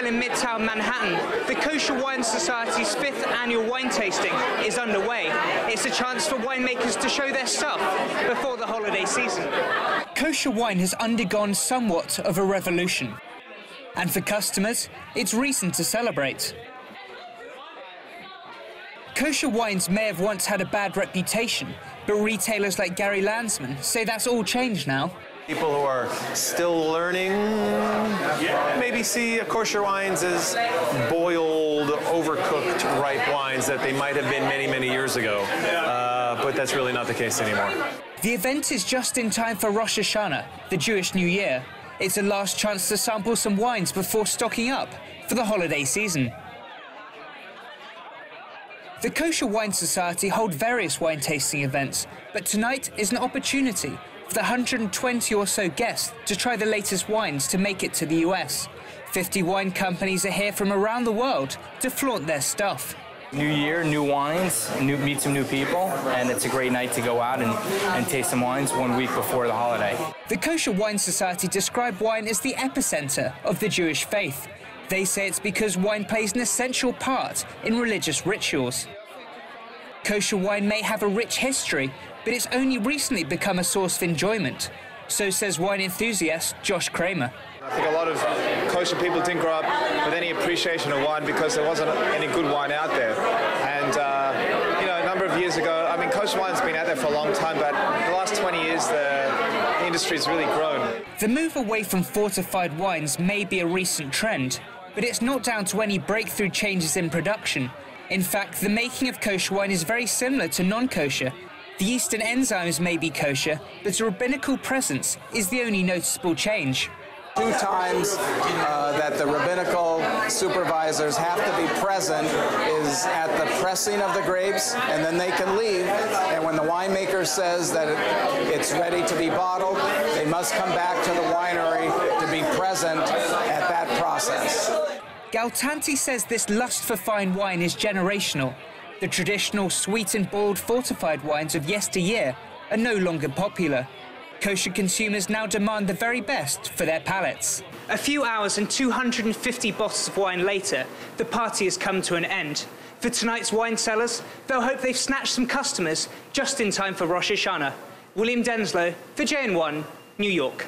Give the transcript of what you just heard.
Hotel in Midtown Manhattan, the Kosher Wine Society's 5th annual wine tasting is underway. It's a chance for winemakers to show their stuff before the holiday season. Kosher wine has undergone somewhat of a revolution. And for customers, it's reason to celebrate. Kosher wines may have once had a bad reputation, but retailers like Gary Landsman say that's all changed now. People who are still learning maybe see kosher wines as boiled, overcooked, ripe wines that they might have been many, many years ago. But that's really not the case anymore. The event is just in time for Rosh Hashanah, the Jewish New Year. It's a last chance to sample some wines before stocking up for the holiday season. The Kosher Wine Society hold various wine tasting events, but tonight is an opportunity for the 120 or so guests to try the latest wines to make it to the US. 50 wine companies are here from around the world to flaunt their stuff. New year, new wines, meet some new people, and it's a great night to go out and taste some wines 1 week before the holiday. The Kosher Wine Society describe wine as the epicenter of the Jewish faith. They say it's because wine plays an essential part in religious rituals. Kosher wine may have a rich history, but it's only recently become a source of enjoyment. So says wine enthusiast Josh Kramer. I think a lot of kosher people didn't grow up with any appreciation of wine because there wasn't any good wine out there. And, a number of years ago, I mean, kosher wine's been out there for a long time, but in the last 20 years, the industry's really grown. The move away from fortified wines may be a recent trend, but it's not down to any breakthrough changes in production. In fact, the making of kosher wine is very similar to non-kosher. The yeast and enzymes may be kosher, but a rabbinical presence is the only noticeable change. 2 times that the rabbinical supervisors have to be present is at the pressing of the grapes, and then they can leave. And when the winemaker says that it's ready to be bottled, they must come back to the winery to be present at that process. Galtanti says this lust for fine wine is generational. The traditional sweet and boiled fortified wines of yesteryear are no longer popular. Kosher consumers now demand the very best for their palates. A few hours and 250 bottles of wine later, the party has come to an end. For tonight's wine sellers, they'll hope they've snatched some customers just in time for Rosh Hashanah. William Denslow for JN1, New York.